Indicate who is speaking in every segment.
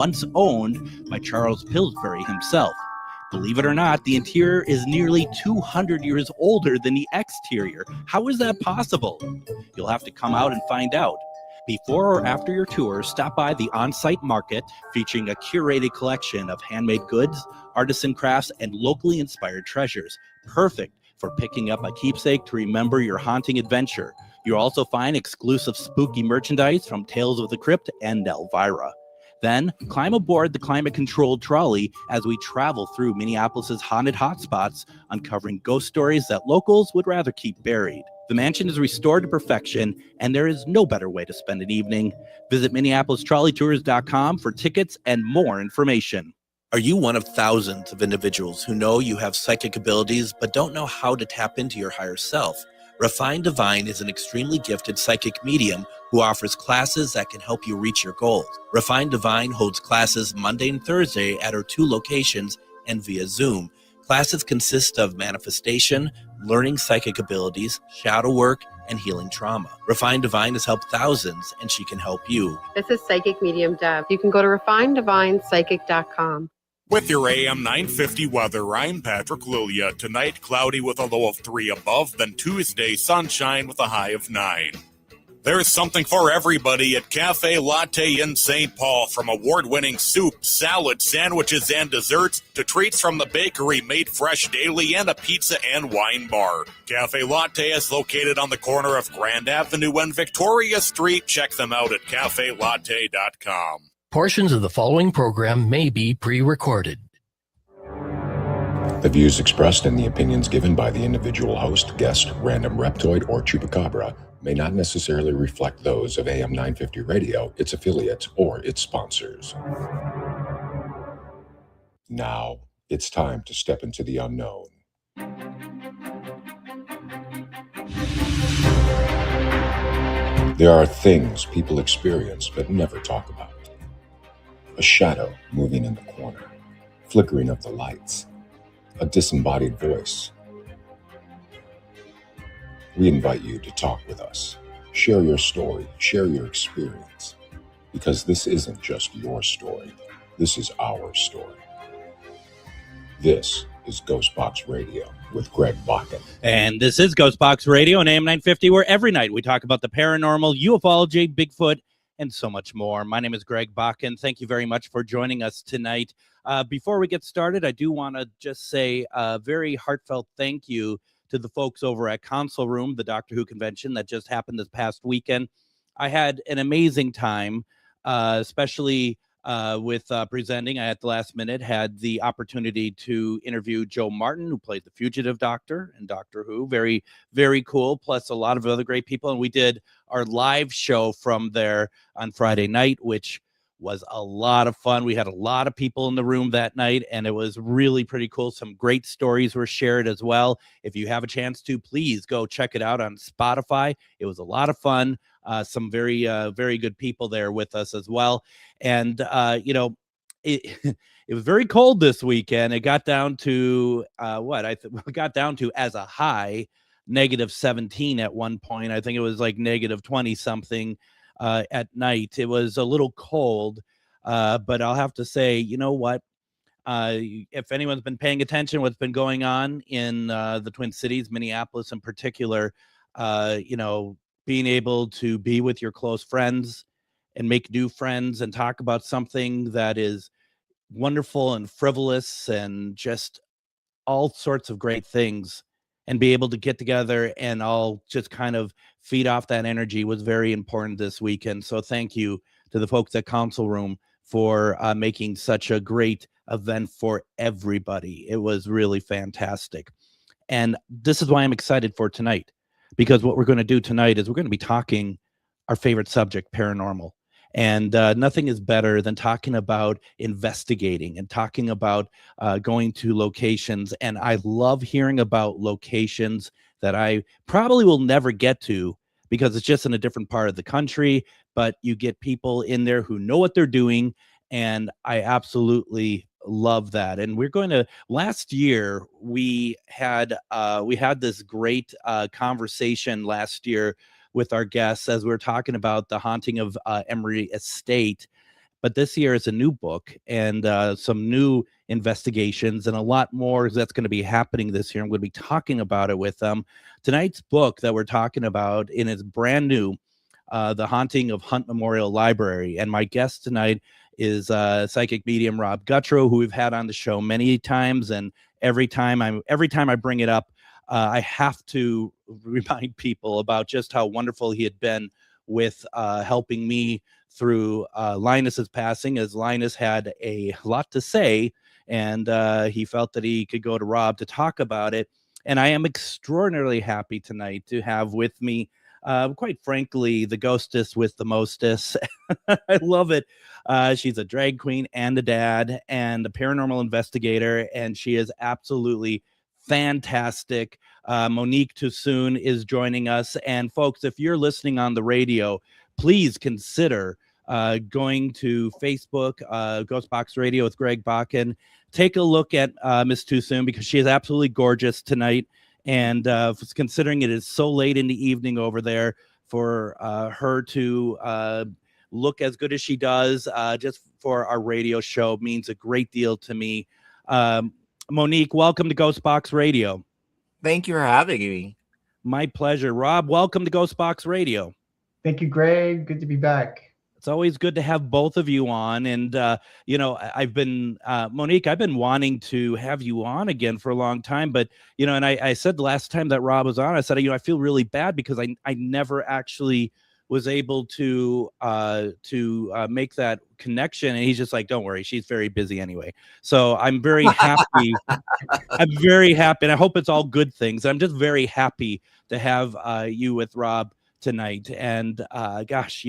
Speaker 1: once owned by Charles Pillsbury himself. Believe it or not, the interior is nearly 200 years older than the exterior. How is that possible? You'll have to come out and find out. Before or after your tour, stop by the on-site market featuring a curated collection of handmade goods, artisan crafts, and locally inspired treasures. Perfect for picking up a keepsake to remember your haunting adventure. You'll also find exclusive spooky merchandise from Tales of the Crypt and Elvira. Then climb aboard the climate-controlled trolley as we travel through Minneapolis's haunted hotspots, uncovering ghost stories that locals would rather keep buried. The mansion is restored to perfection, and there is no better way to spend an evening. Visit MinneapolisTrolleyTours.com for tickets and more information.
Speaker 2: Are you one of thousands of individuals who know you have psychic abilities but don't know how to tap into your higher self? Refined Divine is an extremely gifted psychic medium who offers classes that can help you reach your goals. Refined Divine holds classes Monday and Thursday at her 2 locations and via Zoom. Classes consist of manifestation, learning psychic abilities, shadow work, and healing trauma. Refined Divine has helped thousands, and she can help you.
Speaker 3: This is Psychic Medium Deb. You can go to refineddivinepsychic.com.
Speaker 4: With your AM 950 weather, I'm Patrick Lilia. Tonight, cloudy with a low of 3 above, then Tuesday, sunshine with a high of 9. There's something for everybody at Cafe Latte in St. Paul, from award-winning soup, salad, sandwiches, and desserts to treats from the bakery made fresh daily and a pizza and wine bar. Cafe Latte is located on the corner of Grand Avenue and Victoria Street. Check them out at cafelatte.com.
Speaker 5: Portions of the following program may be pre-recorded.
Speaker 6: The views expressed and the opinions given by the individual host, guest, random reptoid, or chupacabra may not necessarily reflect those of AM 950 Radio, its affiliates, or its sponsors. Now, it's time to step into the unknown. There are things people experience but never talk about. A shadow moving in the corner, flickering of the lights, a disembodied voice. We invite you to talk with us, share your story, share your experience, because this isn't just your story, this is our story. This is GhostBox Radio with Greg Bakun.
Speaker 1: And this is GhostBox Radio on AM 950, where every night we talk about the paranormal, ufology, Bigfoot, and so much more. My name is Greg Bakun. Thank you very much for joining us tonight. Before we get started, I do want to just say a very heartfelt thank you to the folks over at Console Room, the Doctor Who convention that just happened this past weekend. I had an amazing time, especially with presenting. I, at the last minute, had the opportunity to interview Joe Martin, who played the Fugitive Doctor in Doctor Who. Very, very cool, plus a lot of other great people. And we did our live show from there on Friday night, which was a lot of fun. We had a lot of people in the room that night, and it was really pretty cool. Some great stories were shared as well. If you have a chance to, please go check it out on Spotify. It was a lot of fun. Some very, very good people there with us as well. And, it was very cold this weekend. It got down to got down to as a high -17 at one point. I think it was like -20 something at night. It was a little cold, but I'll have to say, you know what? If anyone's been paying attention, what's been going on in the Twin Cities, Minneapolis in particular, being able to be with your close friends and make new friends and talk about something that is wonderful and frivolous and just all sorts of great things, and be able to get together and all just kind of feed off that energy was very important this weekend. So thank you to the folks at Console Room for making such a great event for everybody. It was really fantastic. And this is why I'm excited for tonight, because what we're going to do tonight is we're going to be talking our favorite subject, paranormal. And nothing is better than talking about investigating and talking about going to locations. And I love hearing about locations that I probably will never get to because it's just in a different part of the country. But you get people in there who know what they're doing. And I absolutely love that. And we're going to, last year, we had this great conversation last year with our guests as we were talking about the haunting of Emery Estate. But this year is a new book and some new investigations and a lot more that's going to be happening this year. I'm going to be talking about it with them. Tonight's book that we're talking about is brand new, The Haunting of Hunt Memorial Library. And my guest tonight is psychic medium Rob Gutro, who we've had on the show many times. And every time I bring it up, I have to remind people about just how wonderful he had been with helping me through Linus's passing, as Linus had a lot to say, and he felt that he could go to Rob to talk about it. And I am extraordinarily happy tonight to have with me, quite frankly, the ghostess with the mostess. I love it. She's a drag queen and a dad and a paranormal investigator, and she is absolutely fantastic. Monique Toosoon is joining us. And folks, if you're listening on the radio, please consider going to Facebook, GhostBox Radio with Greg Bakun. Take a look at Miss Toosoon, because she is absolutely gorgeous tonight. And considering it is so late in the evening over there, for her to look as good as she does just for our radio show means a great deal to me. Monique, welcome to GhostBox Radio.
Speaker 7: Thank you for having me.
Speaker 1: My pleasure. Rob, welcome to GhostBox Radio.
Speaker 8: Thank you, Greg. Good to be back.
Speaker 1: It's always good to have both of you on. And, I've been, Monique, I've been wanting to have you on again for a long time. But, and I said the last time that Rob was on, I said, I feel really bad because I never actually was able to make that connection. And he's just like, don't worry, she's very busy anyway. So I'm very happy. I'm very happy. And I hope it's all good things. I'm just very happy to have you with Rob tonight. And gosh,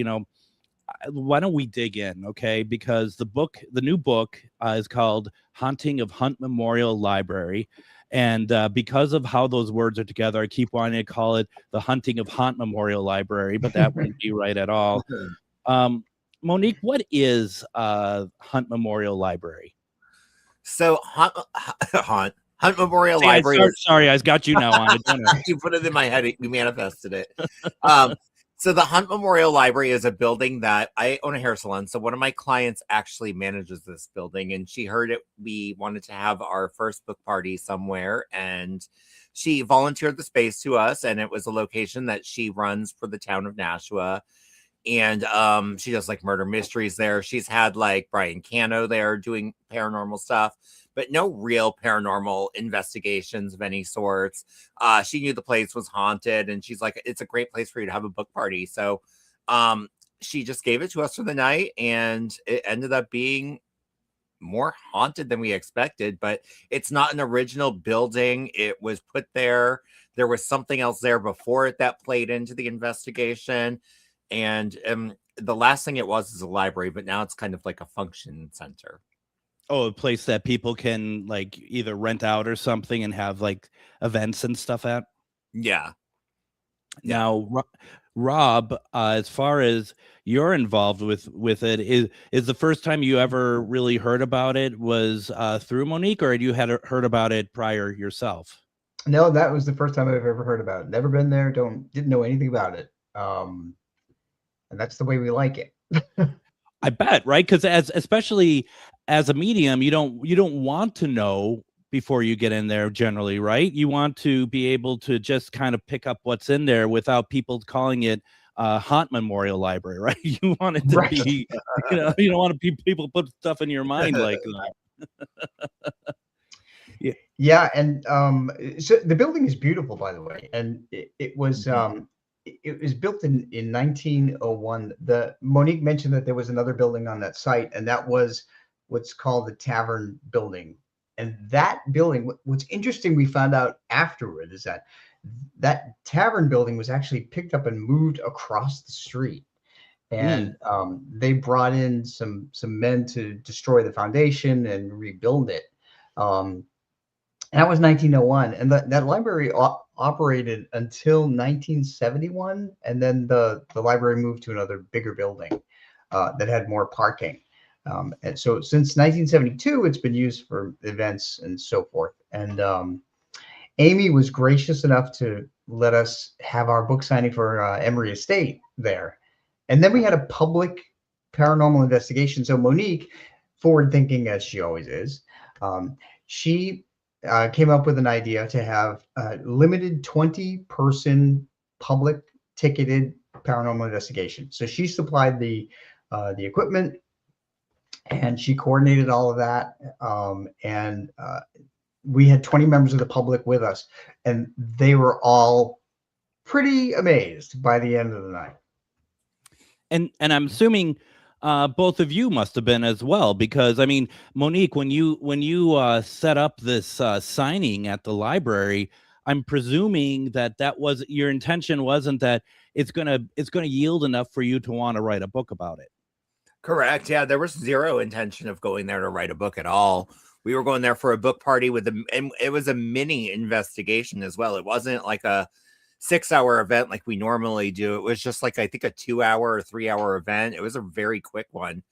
Speaker 1: why don't we dig in, okay? Because the new book is called Haunting of Hunt Memorial Library. And because of how those words are together, I keep wanting to call it The Hunting of Haunt Memorial Library, but that wouldn't be right at all. Monique, what is Hunt Memorial Library?
Speaker 7: So Hunt Memorial Library.
Speaker 1: Sorry, I got you now on it.
Speaker 7: You put it in my head. You manifested it. So the Hunt Memorial Library is a building that I own a hair salon. So one of my clients actually manages this building, and she heard it. We wanted to have our first book party somewhere, and she volunteered the space to us. And it was a location that she runs for the town of Nashua. And she does like murder mysteries there. She's had like Brian Cano there doing paranormal stuff, but no real paranormal investigations of any sorts. She knew the place was haunted, and she's like, it's a great place for you to have a book party. So she just gave it to us for the night, and it ended up being more haunted than we expected. But it's not an original building. It was put there. There was something else there before it that played into the investigation. And the last thing it was is a library, but now it's kind of like a function center.
Speaker 1: Oh, a place that people can like either rent out or something and have like events and stuff at?
Speaker 7: Yeah.
Speaker 1: Now, Rob, as far as you're involved with it, is the first time you ever really heard about it was through Monique, or had you heard about it prior yourself?
Speaker 8: No, that was the first time I've ever heard about it. Never been there. Didn't know anything about it. And that's the way we like it.
Speaker 1: I bet, right? Because especially as a medium, you don't want to know before you get in there generally, right? You want to be able to just kind of pick up what's in there without people calling it Haunt Memorial Library, right? You want it to be, you don't want people put stuff in your mind like that.
Speaker 8: Yeah, and so the building is beautiful, by the way, and it was it was built in 1901. Monique mentioned that there was another building on that site, and that was what's called the Tavern Building. And that building, what's interesting, we found out afterward, is that Tavern Building was actually picked up and moved across the street. And they brought in some men to destroy the foundation and rebuild it. And that was 1901. And that library operated until 1971. And then the library moved to another bigger building that had more parking. And so since 1972, it's been used for events and so forth. And Amy was gracious enough to let us have our book signing for Emory Estate there. And then we had a public paranormal investigation. So Monique, forward thinking as she always is, she came up with an idea to have a limited 20-person public ticketed paranormal investigation. So she supplied the equipment, and she coordinated all of that. And we had 20 members of the public with us, and they were all pretty amazed by the end of the night.
Speaker 1: And I'm assuming both of you must have been as well, because I mean, Monique, when you set up this signing at the library, I'm presuming that was your intention. Wasn't that it's gonna yield enough for you to want to write a book about it?
Speaker 7: Correct. Yeah, there was zero intention of going there to write a book at all. We were going there for a book party and it was a mini investigation as well. It wasn't like a 6-hour event like we normally do. It was just like, I think, a 2-hour or 3-hour event. It was a very quick one.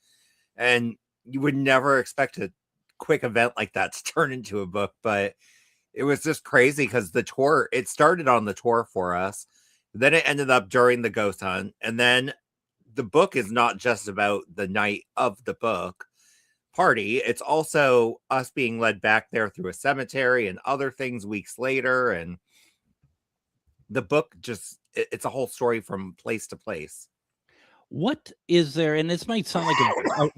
Speaker 7: And you would never expect a quick event like that to turn into a book, but it was just crazy because the tour, it started on the tour for us. Then it ended up during the ghost hunt. And then the book is not just about the night of the book party. It's also us being led back there through a cemetery and other things weeks later. And the book just, it's a whole story from place to place.
Speaker 1: What is there, and this might sound like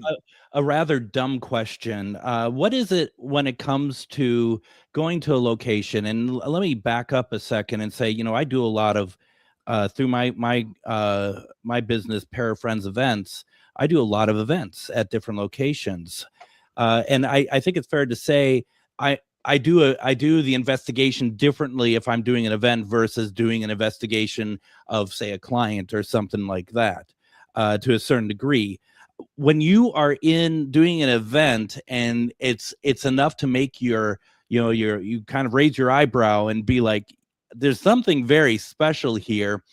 Speaker 1: a rather dumb question. What is it when it comes to going to a location? And let me back up a second and say, I do a lot of, through my business, Parafriends Events, I do a lot of events at different locations. And I think it's fair to say I do the investigation differently if I'm doing an event versus doing an investigation of, say, a client or something like that, to a certain degree. When you are doing an event and it's enough to make you kind of raise your eyebrow and be like, there's something very special here.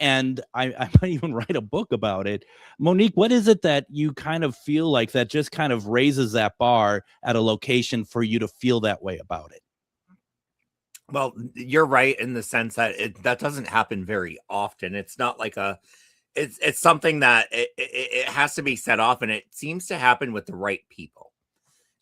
Speaker 1: And I might even write a book about it. Monique, what is it that you kind of feel like that just kind of raises that bar at a location for you to feel that way about it?
Speaker 7: Well, you're right in the sense that that doesn't happen very often. It's not like it's something that it has to be set off, and it seems to happen with the right people.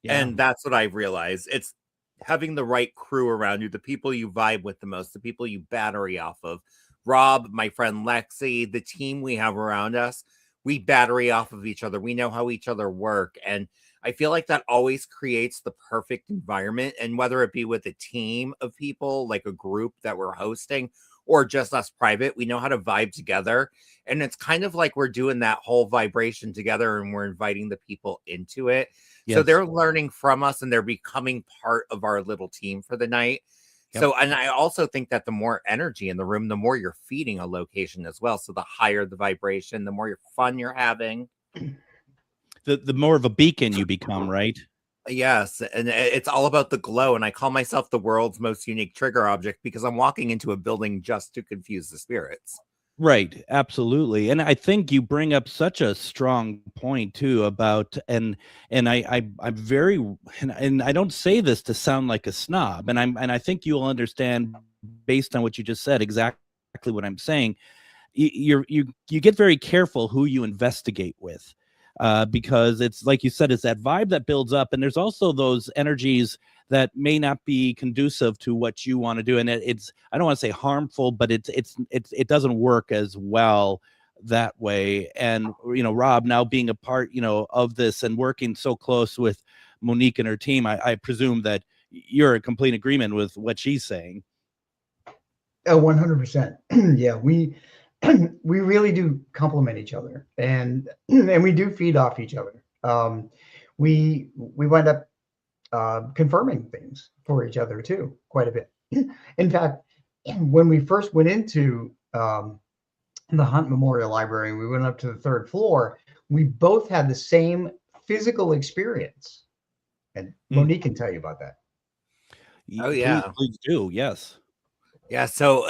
Speaker 7: Yeah. And that's what I've realized. It's having the right crew around you, the people you vibe with the most, the people you battery off of. Rob, my friend Lexi, the team we have around us, we battery off of each other. We know how each other work. And I feel like that always creates the perfect environment. And whether it be with a team of people, like a group that we're hosting, or just us private, we know how to vibe together. And it's kind of like we're doing that whole vibration together and we're inviting the people into it. Yes. So they're learning from us and they're becoming part of our little team for the night. Yep. So, and I also think that the more energy in the room, the more you're feeding a location as well. So the higher the vibration, the more fun you're having.
Speaker 1: The more of a beacon you become, right?
Speaker 7: Yes. And it's all about the glow. And I call myself the world's most unique trigger object because I'm walking into a building just to confuse the spirits.
Speaker 1: Right. Absolutely. And I think you bring up such a strong point too about, and I'm very, and I don't say this to sound like a snob, and I think you'll understand based on what you just said, exactly what I'm saying. You get very careful who you investigate with, because it's like you said, it's that vibe that builds up. And there's also those energies that may not be conducive to what you want to do. And it's, I don't want to say harmful, but it doesn't work as well that way. And, Rob, now being a part, of this and working so close with Monique and her team, I presume that you're in complete agreement with what she's saying.
Speaker 8: 100%. Yeah, we really do complement each other, and we do feed off each other. We wind up confirming things for each other too, quite a bit. In fact, when we first went into the Hunt Memorial Library, we went up to the 3rd floor. We both had the same physical experience, and Monique can tell you about that.
Speaker 7: Oh yeah,
Speaker 1: please do. Yes.
Speaker 7: Yeah. So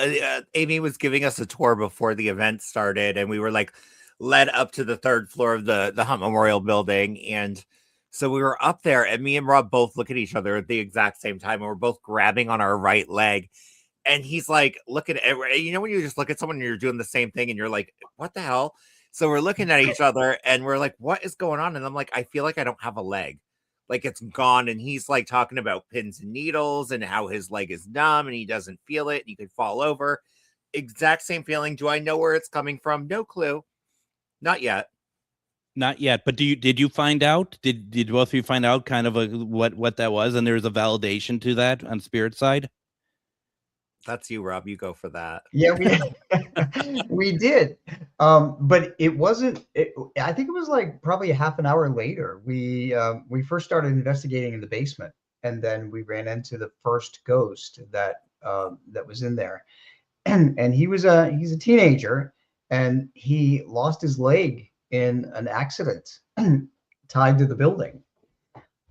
Speaker 7: Amy was giving us a tour before the event started, and we were like led up to the 3rd floor of the Hunt Memorial building, and so we were up there, and me and Rob both look at each other at the exact same time, and we're both grabbing on our right leg. And he's like, look at it. When you just look at someone and you're doing the same thing and you're like, what the hell? So we're looking at each other and we're like, what is going on? And I'm like, I feel like I don't have a leg. Like it's gone. And he's like talking about pins and needles and how his leg is numb and he doesn't feel it. And he could fall over. Exact same feeling. Do I know where it's coming from? No clue. Not yet.
Speaker 1: Not yet. But did you find out? Did both of you find out kind of what that was? And there's a validation to that on spirit side?
Speaker 7: That's you, Rob. You go for that.
Speaker 8: Yeah, we did. But it wasn't. I think it was like probably a half an hour later. We first started investigating in the basement, and then we ran into the first ghost that was in there, and he's a teenager, and he lost his leg in an accident tied to the building.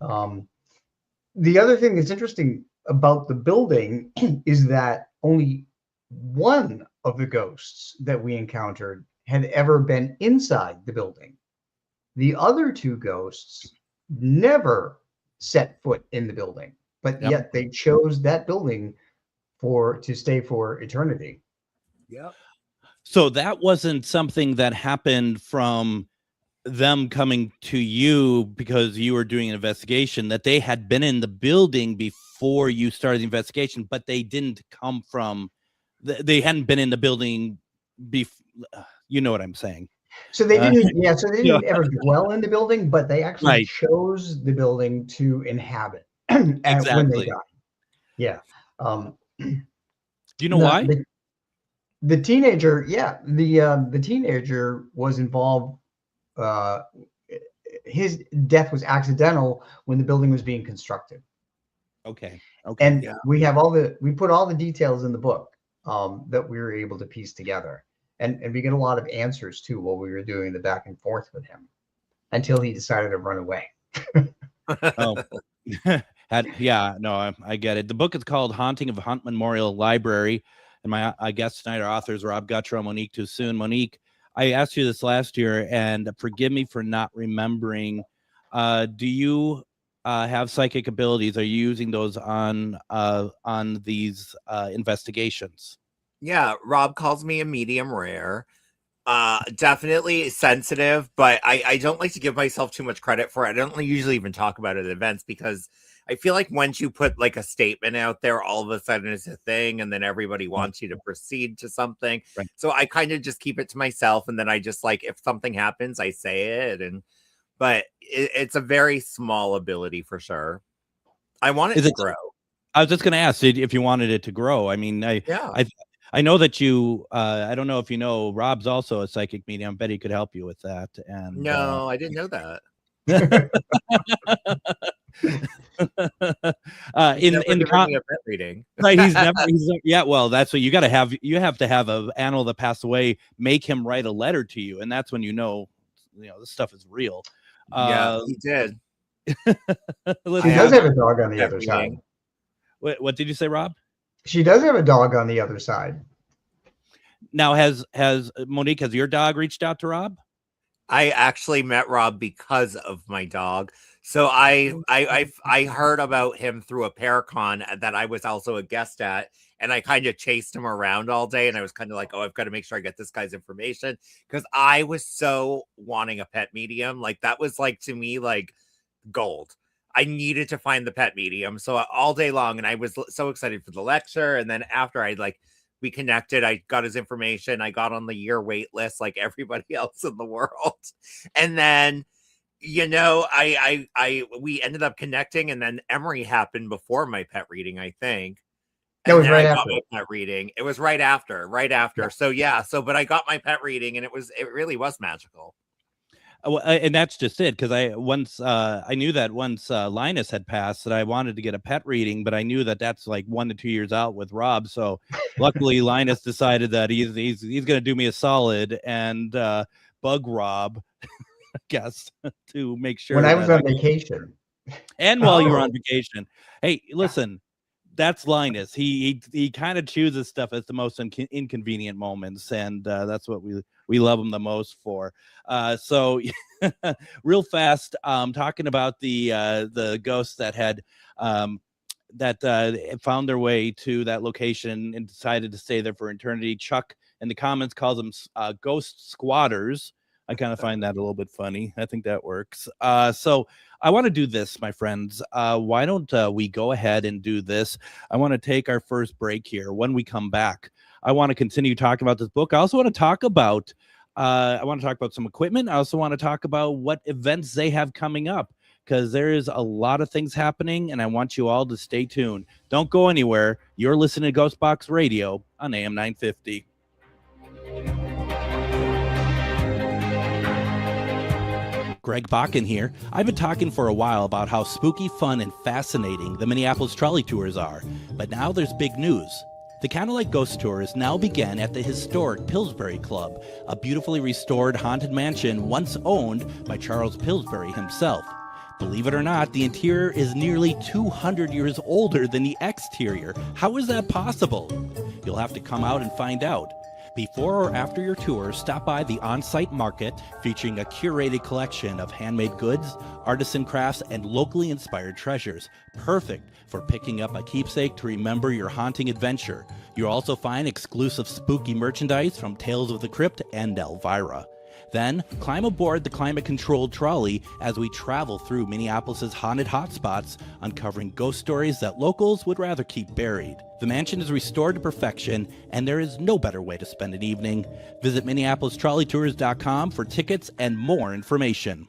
Speaker 8: The other thing that's interesting about the building is that only one of the ghosts that we encountered had ever been inside the building. The other two ghosts never set foot in the building, but yet they chose that building to stay for eternity.
Speaker 7: Yep.
Speaker 1: So that wasn't something that happened from them coming to you because you were doing an investigation, that they had been in the building before you started the investigation, but they didn't come from, they hadn't been in the building before. You know what I'm saying?
Speaker 8: So they didn't, so they didn't ever dwell in the building, but they actually chose the building to inhabit when they died. Yeah.
Speaker 1: Do you know why?
Speaker 8: The teenager, the teenager was involved. His death was accidental when the building was being constructed.
Speaker 1: Okay.
Speaker 8: And we put all the details in the book that we were able to piece together. And we get a lot of answers too while we were doing the back and forth with him until he decided to run away.
Speaker 1: I get it. The book is called Haunting of Hunt Memorial Library. And my guest tonight are authors Rob Gutro, Monique Toosoon. Monique, I asked you this last year, and forgive me for not remembering. Do you have psychic abilities? Are you using those on these investigations?
Speaker 7: Yeah, Rob calls me a medium rare. Definitely sensitive, but I don't like to give myself too much credit for it. I don't usually even talk about it at events because I feel like once you put like a statement out there, all of a sudden it's a thing, and then everybody wants you to proceed to something.
Speaker 1: Right.
Speaker 7: So I kind of just keep it to myself, and then I just like, if something happens, I say it. But it's a very small ability for sure. I want it to grow.
Speaker 1: I was just going to ask if you wanted it to grow. I mean, I know that you. I don't know if you know, Rob's also a psychic medium. I bet he could help you with that. And
Speaker 7: no, I didn't know that.
Speaker 1: In the
Speaker 7: reading,
Speaker 1: right? Well, that's what you got to have. You have to have an animal that passed away make him write a letter to you, and that's when you know this stuff is real.
Speaker 7: Yeah, he did.
Speaker 8: She does have a dog on the other side.
Speaker 1: What did you say, Rob?
Speaker 8: She does have a dog on the other side.
Speaker 1: Now, has Monique, has your dog reached out to Rob?
Speaker 7: I actually met Rob because of my dog. So I heard about him through a Paracon that I was also a guest at, and I kind of chased him around all day, and I was kind of like, oh, I've got to make sure I get this guy's information because I was so wanting a pet medium. Like that was like to me like gold. I needed to find the pet medium. So all day long, and I was so excited for the lecture. And then after we connected, I got his information. I got on the year wait list like everybody else in the world. And then, we ended up connecting, and then Emery happened before my pet reading, I think.
Speaker 8: It was right after
Speaker 7: my pet reading. It was right after. Yeah. But I got my pet reading, and it really was magical.
Speaker 1: Well, and that's just it, because I knew that once Linus had passed that I wanted to get a pet reading, but I knew that that's like 1 to 2 years out with Rob. So luckily Linus decided that he's going to do me a solid and bug Rob, I guess, to make sure.
Speaker 8: When I was on vacation.
Speaker 1: And while you were on vacation. Hey, listen. That's Linus. He kind of chooses stuff at the most inconvenient moments, and that's what we love him the most for. So, real fast, talking about the ghosts that had found their way to that location and decided to stay there for eternity. Chuck in the comments calls them ghost squatters. I kind of find that a little bit funny. I think that works. So I want to do this, my friends. Why don't we go ahead and do this? I want to take our first break here. When we come back, I want to continue talking about this book. I also want to talk about some equipment. I also want to talk about what events they have coming up, because there is a lot of things happening, and I want you all to stay tuned. Don't go anywhere. You're listening to GhostBox Radio on AM 950. Greg Bakun here. I've been talking for a while about how spooky, fun, and fascinating the Minneapolis trolley tours are, but now there's big news. The Candlelight Ghost Tours now begin at the historic Pillsbury Club, a beautifully restored haunted mansion once owned by Charles Pillsbury himself. Believe it or not, the interior is nearly 200 years older than the exterior. How is that possible? You'll have to come out and find out. Before or after your tour, stop by the on-site market featuring a curated collection of handmade goods, artisan crafts, and locally inspired treasures. Perfect for picking up a keepsake to remember your haunting adventure. You'll also find exclusive spooky merchandise from Tales of the Crypt and Elvira. Then, climb aboard the climate-controlled trolley as we travel through Minneapolis' haunted hotspots, uncovering ghost stories that locals would rather keep buried. The mansion is restored to perfection, and there is no better way to spend an evening. Visit MinneapolisTrolleyTours.com for tickets and more information.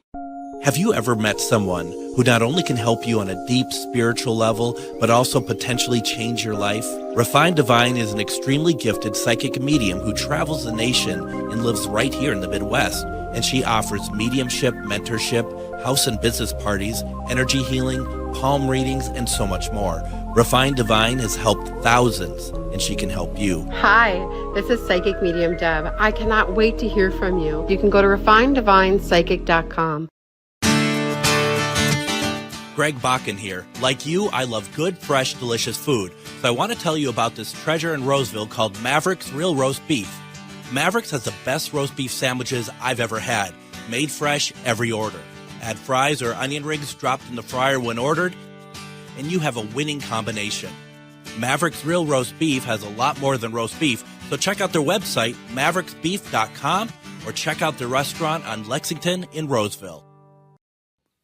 Speaker 2: Have you ever met someone who not only can help you on a deep spiritual level, but also potentially change your life? Refined Divine is an extremely gifted psychic medium who travels the nation and lives right here in the Midwest. And she offers mediumship, mentorship, house and business parties, energy healing, palm readings, and so much more. Refined Divine has helped thousands, and she can help you.
Speaker 3: Hi, this is Psychic Medium Deb. I cannot wait to hear from you. You can go to refineddivinepsychic.com.
Speaker 2: Greg Bakun here. Like you, I love good, fresh, delicious food. So I want to tell you about this treasure in Roseville called Maverick's Real Roast Beef. Maverick's has the best roast beef sandwiches I've ever had. Made fresh every order. Add fries or onion rings dropped in the fryer when ordered, and you have a winning combination. Maverick's Real Roast Beef has a lot more than roast beef, so check out their website, mavericksbeef.com, or check out their restaurant on Lexington in Roseville.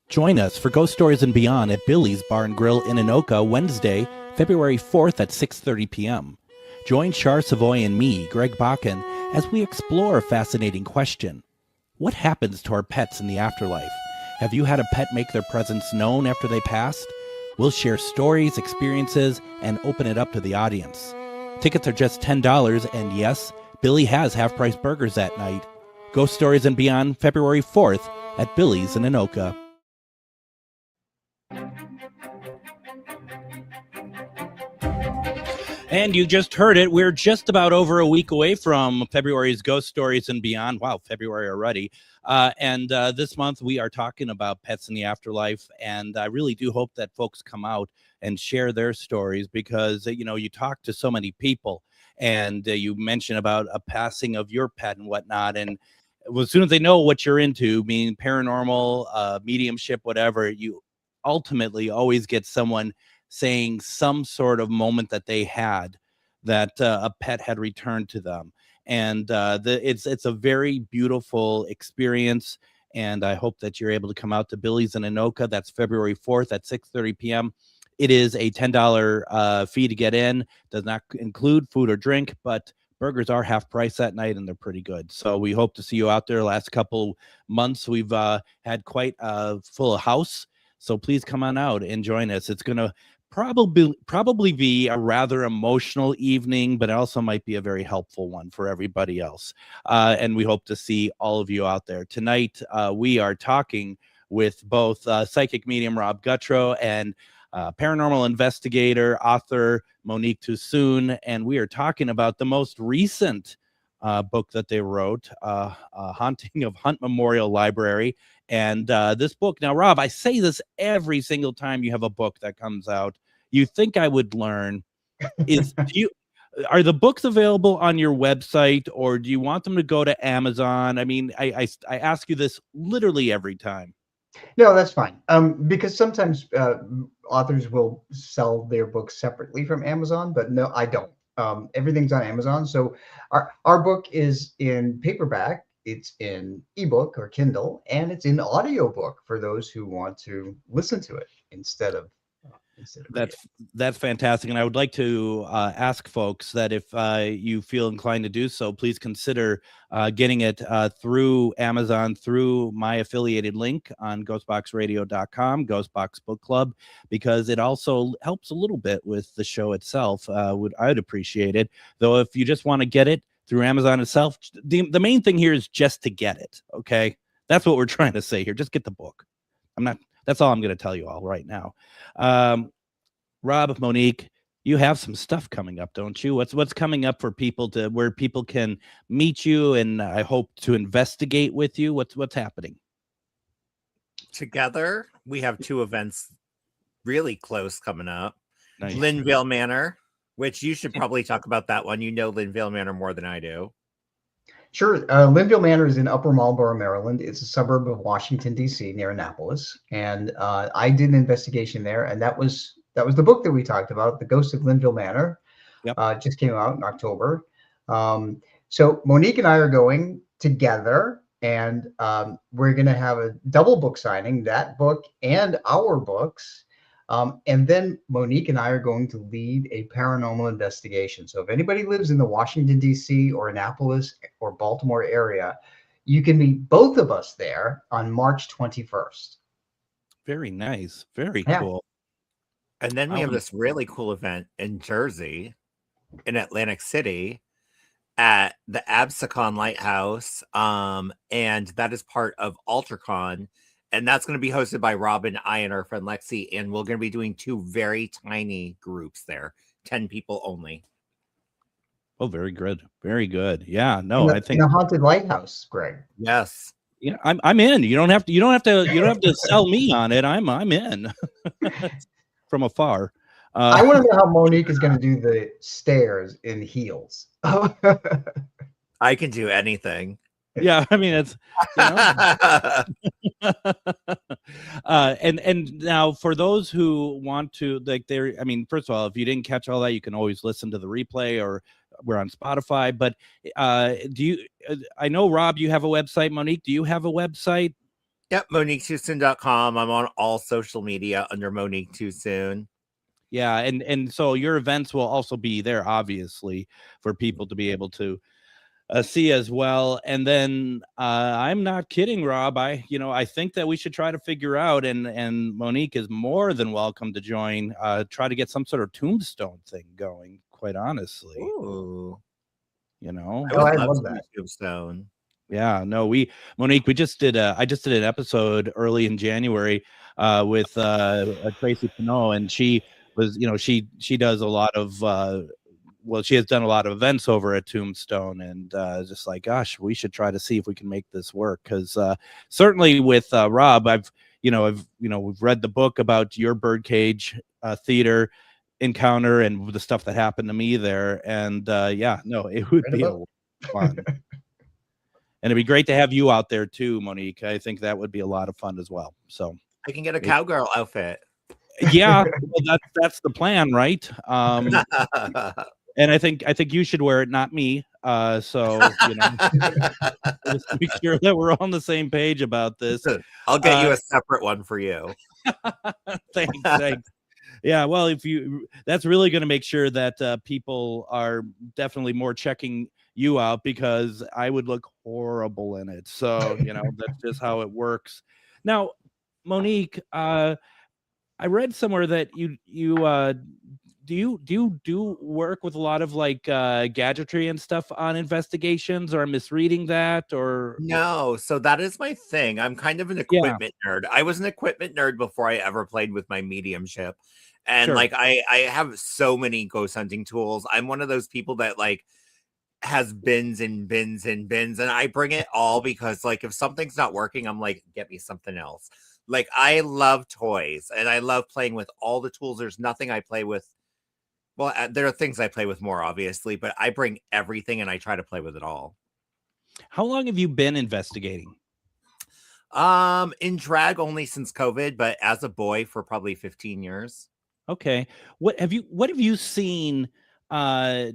Speaker 1: Join us for Ghost Stories and Beyond at Billy's Bar and Grill in Anoka, Wednesday, February 4th at 6:30 p.m. Join Char Savoy and me, Greg Bakun, as we explore a fascinating question. What happens to our pets in the afterlife? Have you had a pet make their presence known after they passed? We'll share stories, experiences, and open it up to the audience. Tickets are just $10, and yes, Billy has half-price burgers that night. Ghost Stories and Beyond, February 4th at Billy's in Anoka. And you just heard it. We're just about over a week away from February's Ghost Stories and Beyond. Wow, February already. And this month we are talking about pets in the afterlife. And I really do hope that folks come out and share their stories because, you know, you talk to so many people and you mention about a passing of your pet and whatnot. And as soon as they know what you're into, meaning paranormal, mediumship, whatever, you ultimately always get someone saying some sort of moment that they had that a pet had returned to them. And it's a very beautiful experience. And I hope that you're able to come out to Billy's in Anoka. That's February 4th at 6:30 p.m. It is a $10 fee to get in. Does not include food or drink, but burgers are half price that night and they're pretty good. So we hope to see you out there. Last couple months, we've had quite a full house. So please come on out and join us. It's going to probably be a rather emotional evening, but also might be a very helpful one for everybody else. And we hope to see all of you out there. Tonight, we are talking with both psychic medium Rob Gutro and paranormal investigator, author Monique Toosoon. And we are talking about the most recent book that they wrote, Haunting of Hunt Memorial Library. And this book, now, Rob, I say this every single time you have a book that comes out. You think I would learn are the books available on your website, or do you want them to go to Amazon? I mean, I ask you this literally every time.
Speaker 8: No, that's fine. Because sometimes authors will sell their books separately from Amazon, but no, I don't. Everything's on Amazon. So our book is in paperback it's in ebook or Kindle, and it's in audiobook for those who want to listen to it instead of
Speaker 1: That's fantastic. And I would like to ask folks that if you feel inclined to do so, please consider getting it through Amazon, through my affiliated link on ghostboxradio.com, Ghostbox Book Club, because it also helps a little bit with the show itself. I'd appreciate it. Though if you just want to get it through Amazon itself, the main thing here is just to get it. Okay. That's what we're trying to say here. Just get the book. That's all I'm going to tell you all right now. Rob, Monique, you have some stuff coming up, don't you? What's coming up for people where people can meet you and I hope to investigate with you? What's happening?
Speaker 7: Together, we have 2 events really close coming up.
Speaker 1: Nice.
Speaker 7: Linville Manor, which you should probably talk about that one. You know Linville Manor more than I do.
Speaker 8: Sure. Linville Manor is in Upper Marlboro, Maryland. It's a suburb of Washington, D.C., near Annapolis. And I did an investigation there, and that was the book that we talked about, The Ghost of Linville Manor.
Speaker 1: Yep.
Speaker 8: Just came out in October. So Monique and I are going together, and we're going to have a double book signing, that book and our books. And then Monique and I are going to lead a paranormal investigation. So if anybody lives in the Washington, D.C. or Annapolis or Baltimore area, you can meet both of us there on March 21st.
Speaker 1: Very nice. Very cool.
Speaker 7: And then we have this really cool event in Jersey, in Atlantic City, at the Absecon Lighthouse. And that is part of UltraCon. And that's going to be hosted by Robin, I, and our friend Lexi. And we're going to be doing 2 very tiny groups there, 10 people only.
Speaker 1: Oh, very good. Very good. Yeah. No, I think
Speaker 8: in a haunted lighthouse, Greg.
Speaker 7: Yes.
Speaker 1: Yeah, I'm in. You don't have to sell me on it. I'm in from afar.
Speaker 8: I want to know how Monique is going to do the stairs in heels.
Speaker 7: I can do anything.
Speaker 1: Yeah, I mean it's and now for those who want to first of all, if you didn't catch all that, you can always listen to the replay, or we're on Spotify. But I know, Rob, you have a website. Monique, do you have a website?
Speaker 7: Yep, MoniqueToosoon.com. I'm on all social media under Monique Toosoon.
Speaker 1: Yeah, and so your events will also be there, obviously, for people to be able to see as well. And then I'm not kidding, Rob. I think that we should try to figure out, and Monique is more than welcome to join, try to get some sort of tombstone thing going, quite honestly.
Speaker 7: Ooh.
Speaker 8: I love that.
Speaker 7: Tombstone.
Speaker 1: Yeah, no, Monique, I just did an episode early in January with Tracy Pinot, and she was, she does a lot of she has done a lot of events over at Tombstone, and just like, gosh, we should try to see if we can make this work. Because certainly with Rob, we've read the book about your birdcage theater encounter and the stuff that happened to me there, and it would be a lot of fun. And it'd be great to have you out there too, Monique. I think that would be a lot of fun as well. So
Speaker 7: I can get a cowgirl outfit.
Speaker 1: Yeah, well, that's the plan, right? And I think you should wear it, not me. So just make sure that we're on the same page about this.
Speaker 7: I'll get you a separate one for you.
Speaker 1: Thanks. Yeah, well, that's really going to make sure that people are definitely more checking you out, because I would look horrible in it. So that's just how it works. Now, Monique, I read somewhere that you do work with a lot of gadgetry and stuff on investigations, or I'm misreading that, or
Speaker 7: no? So that is my thing. I'm kind of an equipment nerd. I was an equipment nerd before I ever played with my mediumship, and
Speaker 1: sure.
Speaker 7: I have so many ghost hunting tools. I'm one of those people that has bins and bins and bins, and I bring it all because if something's not working, I'm like, get me something else. I love toys, and I love playing with all the tools. There's nothing I play with. Well, there are things I play with more, obviously, but I bring everything and I try to play with it all.
Speaker 1: How long have you been investigating?
Speaker 7: In drag only since COVID, but as a boy for probably 15 years.
Speaker 1: Okay. What have you seen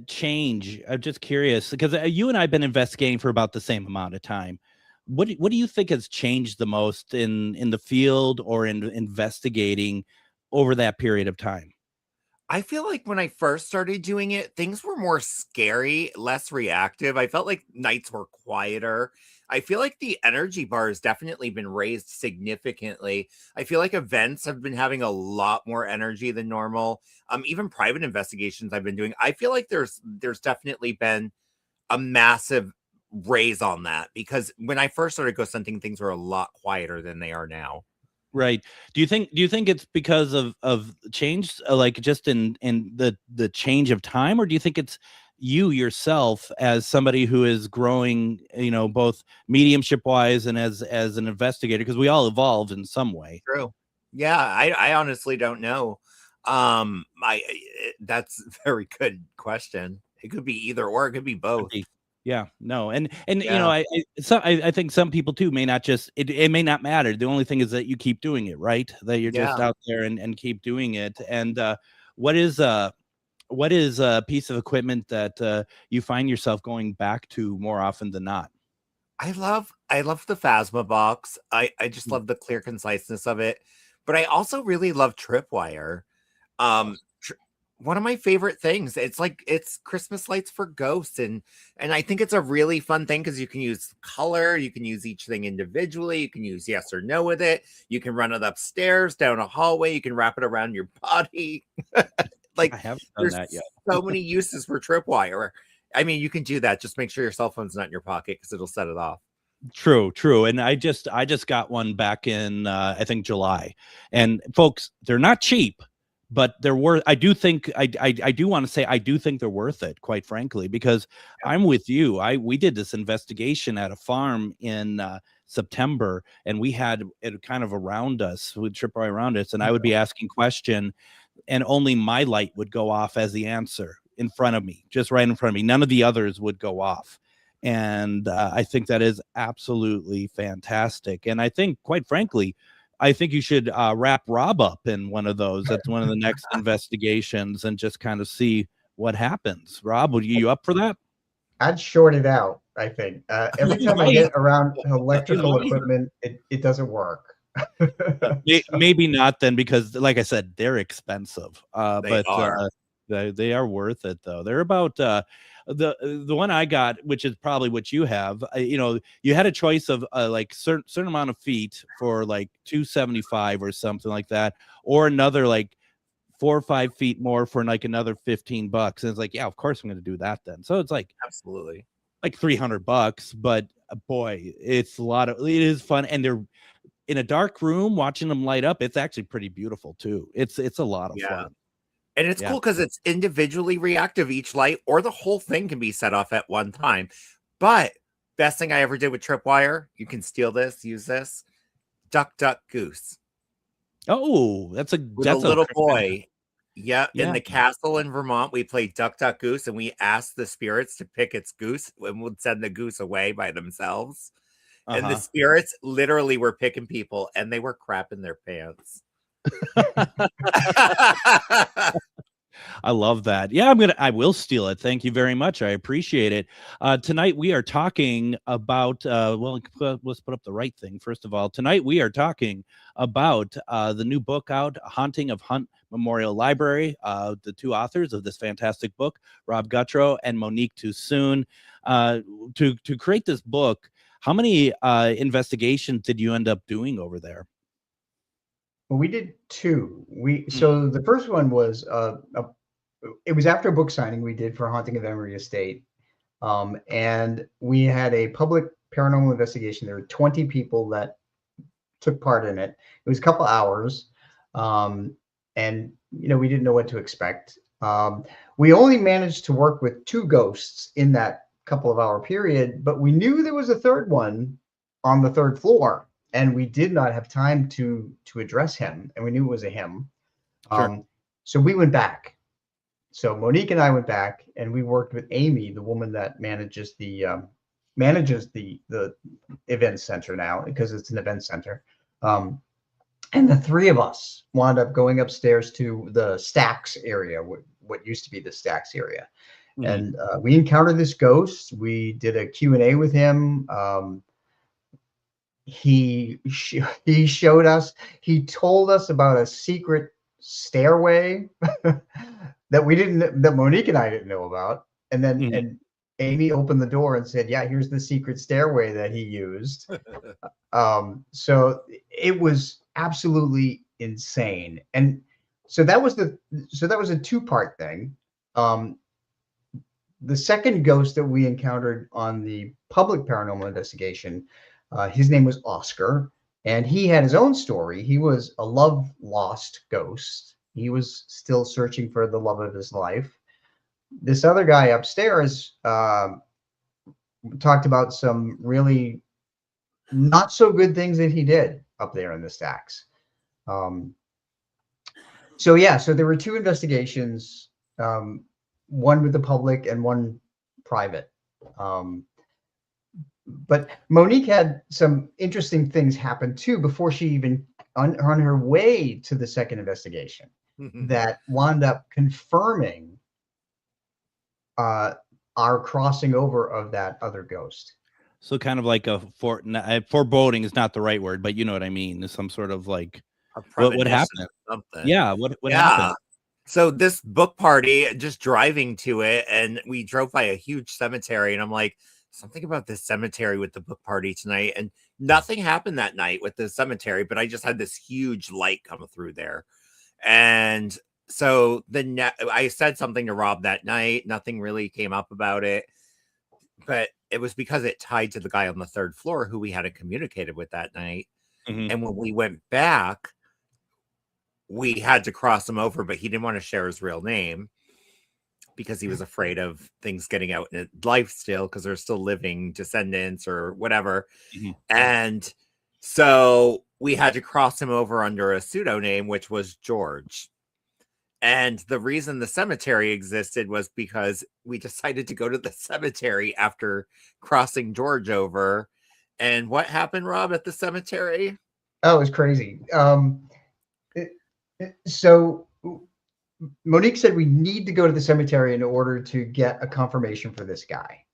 Speaker 1: change? I'm just curious because you and I have been investigating for about the same amount of time. What do you think has changed the most in the field or in investigating over that period of time?
Speaker 7: I feel like when I first started doing it, things were more scary, less reactive. I felt like nights were quieter. I feel like the energy bar has definitely been raised significantly. I feel like events have been having a lot more energy than normal. Even private investigations I've been doing, I feel like there's definitely been a massive raise on that, because when I first started ghost hunting, things were a lot quieter than they are now.
Speaker 1: Right. Do you think it's because of change, like just in the change of time, or do you think it's you yourself as somebody who is growing, both mediumship wise and as an investigator, because we all evolved in some way?
Speaker 7: True. Yeah, I honestly don't know. That's a very good question. It could be either or, it could be both.
Speaker 1: Yeah, no, and
Speaker 7: Yeah.
Speaker 1: I think some people too may not just it may not matter. The only thing is that you keep doing it, right? That you're just
Speaker 7: Yeah.
Speaker 1: out there and keep doing it. And what is a piece of equipment that you find yourself going back to more often than not?
Speaker 7: I love the Phasma box. I just love the clear conciseness of it. But I also really love Tripwire. One of my favorite things. It's Christmas lights for ghosts, and I think it's a really fun thing because you can use color, you can use each thing individually, you can use yes or no with it, you can run it upstairs, down a hallway, you can wrap it around your body. Like,
Speaker 1: I haven't done
Speaker 7: there's
Speaker 1: that yet.
Speaker 7: so many uses for Tripwire. I mean, you can do that. Just make sure your cell phone's not in your pocket because it'll set it off.
Speaker 1: True. And I just got one back in I think July. And folks, they're not cheap, but they're worth. I do think I do want to say I do think they're worth it, quite frankly, because I'm with you. We did this investigation at a farm in September, and we had it kind of around us, with Tripwire around us, and I would be asking question, and only my light would go off as the answer in front of me, just right in front of me. None of the others would go off. And I think that is absolutely fantastic. And I think, quite frankly, I think you should wrap Rob up in one of those. That's one of the next investigations, and just kind of see what happens. Rob, would you up for that?
Speaker 8: I'd short it out, I think. Every time I get around electrical equipment, it doesn't work.
Speaker 1: Maybe not then, because like I said, they're expensive.
Speaker 7: They are.
Speaker 1: They are worth it though. They're about the one I got, which is probably what you have. You had a choice of like certain amount of feet for like $275 or something like that, or another like 4 or 5 feet more for like another $15. And it's like, yeah, of course I'm going to do that then. So it's like
Speaker 7: Absolutely
Speaker 1: like $300, but boy, it is fun, and they're in a dark room watching them light up. It's actually pretty beautiful too. It's a lot of fun.
Speaker 7: And it's cool because it's individually reactive, each light, or the whole thing can be set off at one time. But best thing I ever did with Tripwire, you can steal this, use this. Duck, duck, goose.
Speaker 1: Oh, that's a
Speaker 7: little boy. Yeah, in the castle in Vermont, we played Duck, Duck, Goose, and we asked the spirits to pick its goose, and would send the goose away by themselves. And the spirits literally were picking people, and they were crapping their pants.
Speaker 1: I love that. Yeah, I will steal it. Thank you very much. I appreciate it. Tonight we are talking about, let's put up the right thing. First of all, tonight we are talking about the new book out, Haunting of Hunt Memorial Library. The two authors of this fantastic book, Rob Gutro and Monique Toosoon. To create this book, how many investigations did you end up doing over there?
Speaker 8: Well, we did 2. So the first one was it was after a book signing we did for Haunting of Emery Estate, and we had a public paranormal investigation. There were 20 people that took part in it. It was a couple hours, and we didn't know what to expect. We only managed to work with 2 ghosts in that couple of hour period, but we knew there was a third one on the 3rd floor. And we did not have time to address him, and we knew it was a him.
Speaker 1: Sure.
Speaker 8: So we went back. So Monique and I went back, and we worked with Amy, the woman that manages the event center now, because it's an event center. And the 3 of us wound up going upstairs to the stacks area what used to be the Stacks area. And we encountered this ghost. We did a Q&A with him. He showed us, he told us about a secret stairway that Monique and I didn't know about. And then and Amy opened the door and said, yeah, here's the secret stairway that he used. So it was absolutely insane. And so that was a two-part thing. The second ghost that we encountered on the public paranormal investigation, his name was Oscar, and he had his own story. He was a love lost ghost. He was still searching for the love of his life. This other guy upstairs talked about some really not so good things that he did up there in the Stacks. So there were two investigations, one with the public and one private. But Monique had some interesting things happen too before she even on her way to the second investigation that wound up confirming our crossing over of that other ghost.
Speaker 1: So kind of like a foreboding is not the right word, but you know what I mean. There's some sort of like what happened?
Speaker 7: Something.
Speaker 1: Yeah, what happened?
Speaker 7: So this book party, just driving to it, and we drove by a huge cemetery, and I'm like, something about this cemetery with the book party tonight, and nothing happened that night with the cemetery, but I just had this huge light come through there. And so I said something to Rob that night. Nothing really came up about it, but it was because it tied to the guy on the third floor who we hadn't communicated with that night. And when we went back, we had to cross him over, but he didn't want to share his real name because he was afraid of things getting out in life still, because they're still living descendants or whatever. And so we had to cross him over under a pseudonym, which was George. And the reason the cemetery existed was because we decided to go to the cemetery after crossing George over. And what happened, Rob, at the cemetery?
Speaker 8: Oh, it was crazy. So Monique said we need to go to the cemetery in order to get a confirmation for this guy.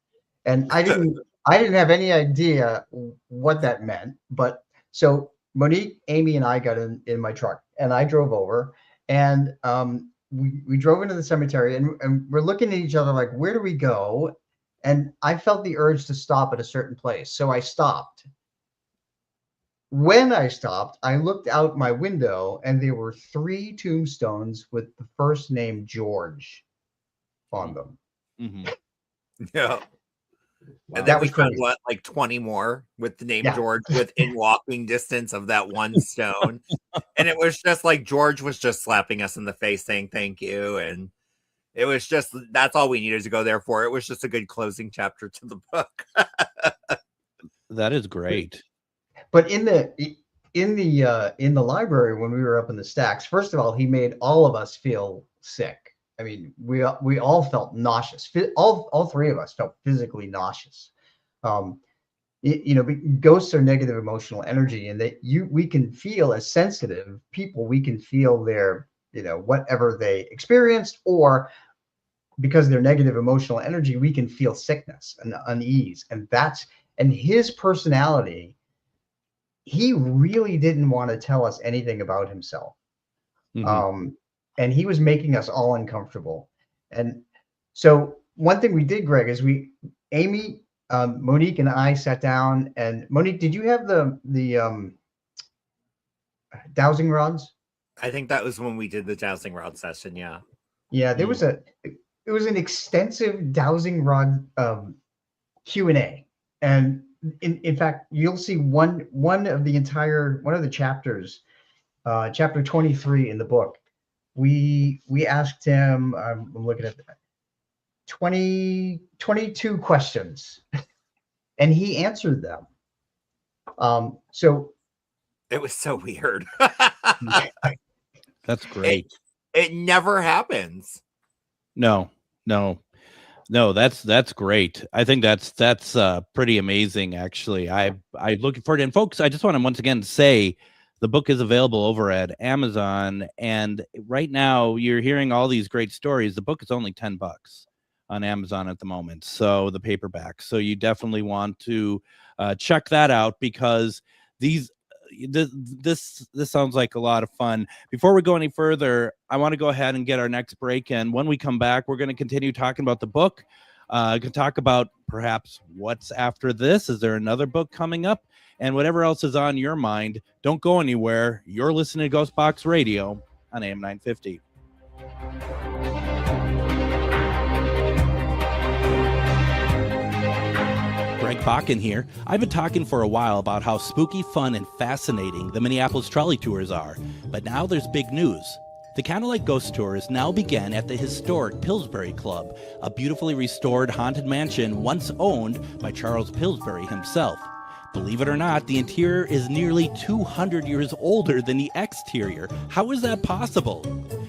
Speaker 8: And I didn't have any idea what that meant. But so Monique, Amy, and I got in my truck, and I drove over, and we drove into the cemetery, and we're looking at each other like, where do we go? And I felt the urge to stop at a certain place. So I stopped. When I stopped, I looked out my window, and there were 3 tombstones with the first name George on them.
Speaker 7: Yeah. And then we found like 20 more with the name George within walking distance of that one stone. And it was just like George was just slapping us in the face saying thank you. And it was just, that's all we needed to go there for. It was just a good closing chapter to the book.
Speaker 1: That is great. But
Speaker 8: in the library, when we were up in the Stacks, first of all, he made all of us feel sick. I mean, we all felt nauseous. All 3 of us felt physically nauseous. Ghosts are negative emotional energy, and we can feel, as sensitive people, we can feel their, whatever they experienced, or because they're negative emotional energy, we can feel sickness and unease. And his personality, he really didn't want to tell us anything about himself. And he was making us all uncomfortable. And so one thing we did, Greg, is Amy, Monique, and I sat down. And Monique, did you have the dowsing rods?
Speaker 7: I think that was when we did the dowsing rod session. Yeah.
Speaker 8: Yeah, it was an extensive dowsing rod Q&A. And in fact, you'll see one of the chapters, chapter 23 in the book. We asked him, I'm looking at 22 questions, and he answered them. So
Speaker 7: it was so weird.
Speaker 1: That's great.
Speaker 7: It never happens.
Speaker 1: No, that's great. I think that's pretty amazing, actually. I'm looking forward to it. And folks, I just want to once again say The book is available over at Amazon, and right now you're hearing all these great stories. The book is only $10 on Amazon at the moment, so the paperback. So you definitely want to check that out, because this sounds like a lot of fun. Before we go any further, I want to go ahead and get our next break in. When we come back, we're going to continue talking about the book. Can talk about perhaps what's after this. Is there another book coming up? And whatever else is on your mind. Don't go anywhere. You're listening to GhostBox Radio on AM 950. Greg Bakun here. I've been talking for a while about how spooky, fun, and fascinating the Minneapolis trolley tours are. But now there's big news. The Candlelight Ghost Tours now begin at the historic Pillsbury Club, a beautifully restored haunted mansion once owned by Charles Pillsbury himself. Believe it or not, the interior is nearly 200 years older than the exterior. How is that possible?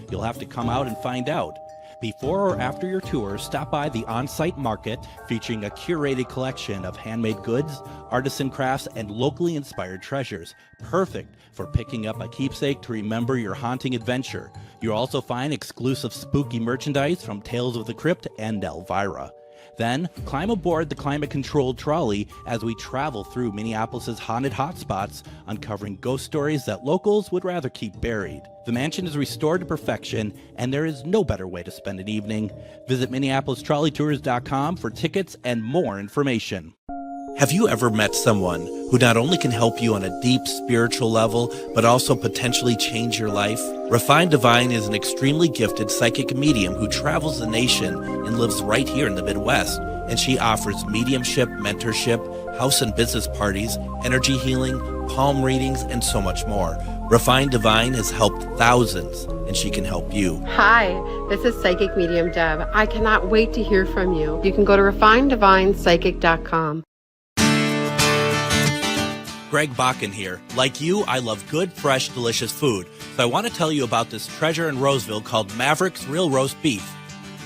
Speaker 1: You'll have to come out and find out. Before or after your tour, stop by the on-site market featuring a curated collection of handmade goods, artisan crafts, and locally inspired treasures. Perfect for picking up a keepsake to remember your haunting adventure. You'll also find exclusive spooky merchandise from Tales of the Crypt and Elvira. Then, climb aboard the climate-controlled trolley as we travel through Minneapolis' haunted hotspots, uncovering ghost stories that locals would rather keep buried. The mansion is restored to perfection, and there is no better way to spend an evening. Visit MinneapolisTrolleyTours.com for tickets and more information.
Speaker 2: Have you ever met someone who not only can help you on a deep spiritual level, but also potentially change your life? Refined Divine is an extremely gifted psychic medium who travels the nation and lives right here in the Midwest. And she offers mediumship, mentorship, house and business parties, energy healing, palm readings, and so much more. Refined Divine has helped thousands, and she can help you.
Speaker 3: Hi, this is Psychic Medium Deb. I cannot wait to hear from you. You can go to refineddivinepsychic.com.
Speaker 2: Greg Bakun here. Like you, I love good, fresh, delicious food. So I want to tell you about this treasure in Roseville called Maverick's Real Roast Beef.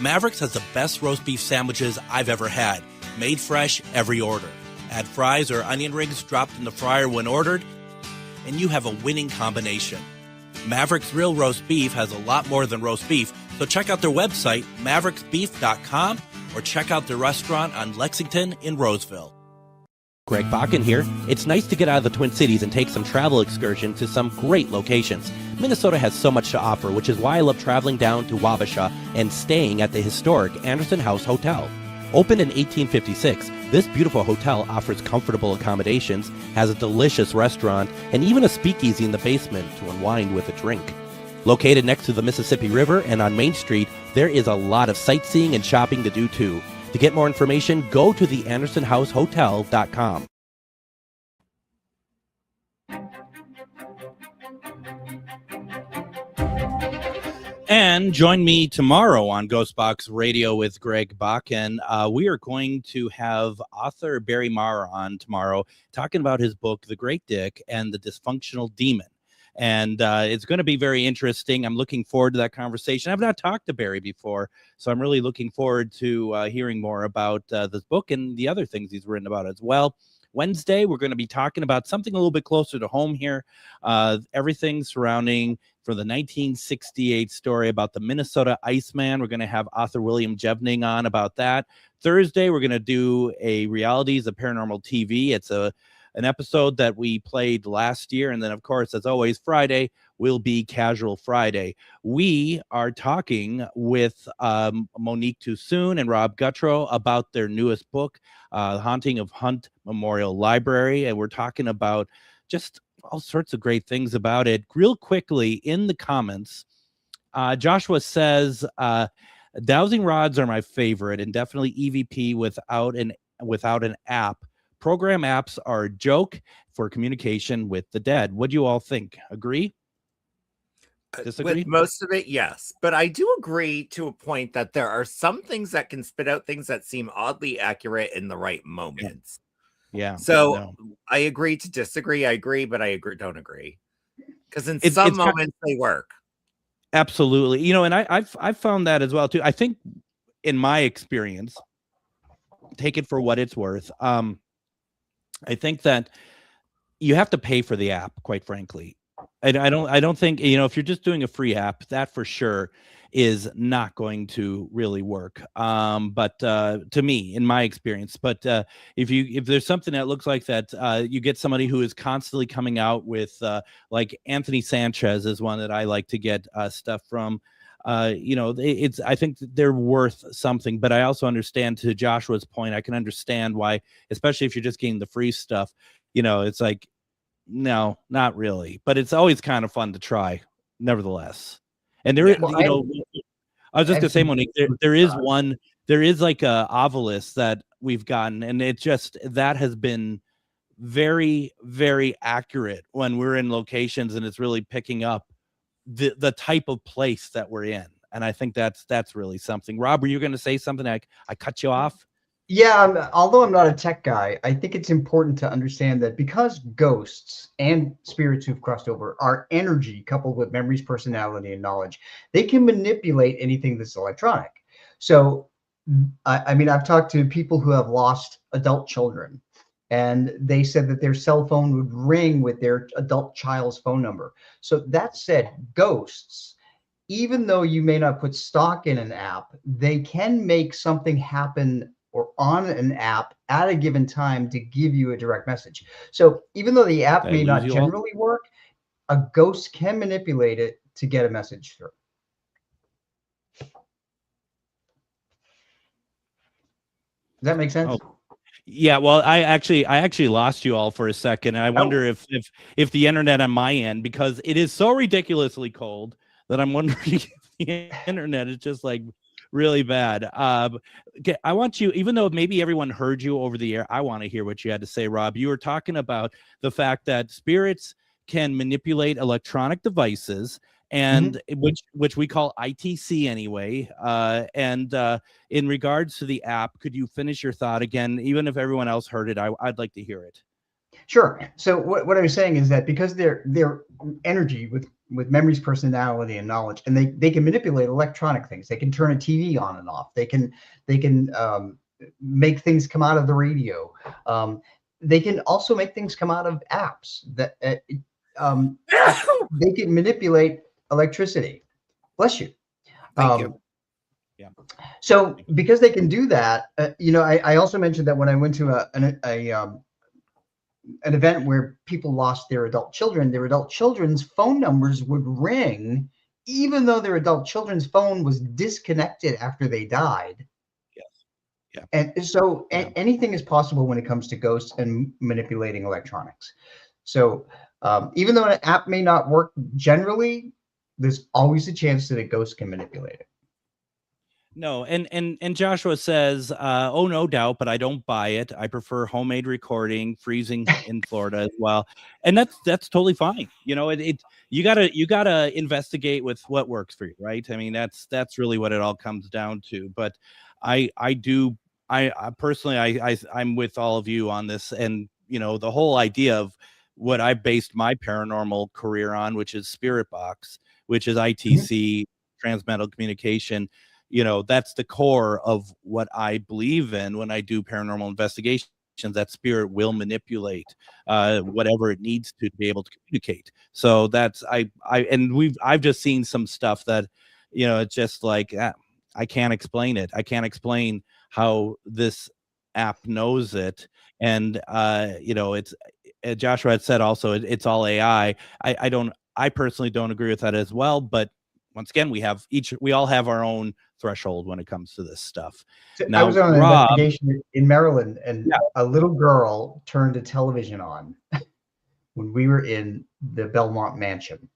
Speaker 2: Maverick's has the best roast beef sandwiches I've ever had. Made fresh, every order. Add fries or onion rings dropped in the fryer when ordered, and you have a winning combination. Maverick's Real Roast Beef has a lot more than roast beef, so check out their website, mavericksbeef.com, or check out their restaurant on Lexington in Roseville.
Speaker 1: Greg Bakun here. It's nice to get out of the Twin Cities and take some travel excursions to some great locations. Minnesota has so much to offer, which is why I love traveling down to Wabasha and staying at the historic Anderson House Hotel. Opened in 1856, this beautiful hotel offers comfortable accommodations, has a delicious restaurant, and even a speakeasy in the basement to unwind with a drink. Located next to the Mississippi River and on Main Street, there is a lot of sightseeing and shopping to do too. To get more information, go to theandersonhousehotel.com. And join me tomorrow on GhostBox Radio with Greg Bakun. We are going to have author Barry Marr on tomorrow talking about his book, The Great Dick and the Dysfunctional Demon. And it's going to be very interesting. I'm looking forward to that conversation. I've not talked to Barry before, so I'm really looking forward to hearing more about this book and the other things he's written about as well. Wednesday, we're going to be talking about something a little bit closer to home here. Everything surrounding for the 1968 story about the Minnesota Iceman. We're going to have author William Jevning on about that. Thursday, we're going to do a Realities of Paranormal TV. It's an episode that we played last year. And then, of course, as always, Friday will be Casual Friday. We are talking with Monique Toosoon and Rob Gutro about their newest book, The Haunting of Hunt Memorial Library. And we're talking about just all sorts of great things about it. Real quickly, in the comments, Joshua says, dowsing rods are my favorite and definitely EVP without an app. Program apps are a joke for communication with the dead. What do you all think? Agree? Disagree?
Speaker 7: With most of it, yes. But I do agree to a point that there are some things that can spit out things that seem oddly accurate in the right moments.
Speaker 1: Yeah.
Speaker 7: So I agree to disagree. I agree, but don't agree. Because in some moments they work.
Speaker 1: Absolutely. You know, and I've found that as well too. I think in my experience, take it for what it's worth. I think that you have to pay for the app, quite frankly. I don't think, if you're just doing a free app, that for sure is not going to really work. But to me, in my experience, but if there's something that looks like that, you get somebody who is constantly coming out with, like Anthony Sanchez is one that I like to get stuff from. I think they're worth something, but I also understand, to Joshua's point, I can understand why, especially if you're just getting the free stuff, it's like, no, not really, but it's always kind of fun to try nevertheless. And there, I was just gonna say, Monique, there is like a Ovilus that we've gotten, and that has been very, very accurate when we're in locations, and it's really picking up the type of place that we're in. And I think that's really something. Rob, were you going to say something? I cut you off.
Speaker 8: Yeah, although I'm not a tech guy, I think it's important to understand that because ghosts and spirits who've crossed over are energy coupled with memories, personality, and knowledge, they can manipulate anything that's electronic. So, I mean, I've talked to people who have lost adult children, and they said that their cell phone would ring with their adult child's phone number. So that said, ghosts, even though you may not put stock in an app, they can make something happen or on an app at a given time to give you a direct message. So even though the app may not generally work, a ghost can manipulate it to get a message through. Does that make sense?
Speaker 1: Oh. Yeah, well, I actually lost you all for a second, and I wonder if the internet on my end, because it is so ridiculously cold that I'm wondering if the internet is just like really bad. Okay, I want you, even though maybe everyone heard you over the air, I want to hear what you had to say, Rob. You were talking about the fact that spirits can manipulate electronic devices, and which we call ITC anyway. And in regards to the app, could you finish your thought again? Even if everyone else heard it, I'd like to hear it.
Speaker 8: Sure. So what I was saying is that because they're energy with memories, personality, and knowledge, and they can manipulate electronic things. They can turn a TV on and off. They can make things come out of the radio. They can also make things come out of apps that they can manipulate electricity. Bless you.
Speaker 1: Thank you. Yeah.
Speaker 8: So because they can do that, I also mentioned that when I went to an event where people lost their adult children's phone numbers would ring, even though their adult children's phone was disconnected after they died.
Speaker 1: Yes. Yeah.
Speaker 8: And so anything is possible when it comes to ghosts and manipulating electronics. So even though an app may not work generally, there's always a chance that a ghost can manipulate it.
Speaker 1: No, and Joshua says, oh, no doubt, but I don't buy it. I prefer homemade recording, freezing in Florida as well. And that's totally fine. You gotta investigate with what works for you, right? I mean, that's really what it all comes down to. But I personally, I'm with all of you on this, and the whole idea of what I based my paranormal career on, which is Spirit Box, which is ITC, transmetal communication. That's the core of what I believe in when I do paranormal investigations, that spirit will manipulate whatever it needs to be able to communicate. So that's I've just seen some stuff that, it's just like, I can't explain it. I can't explain how this app knows it. And, it's, Joshua had said also, it's all AI. I personally don't agree with that as well, but once again, we all have our own threshold when it comes to this stuff.
Speaker 8: So now, I was on an investigation in Maryland, and a little girl turned a television on when we were in the Belmont mansion.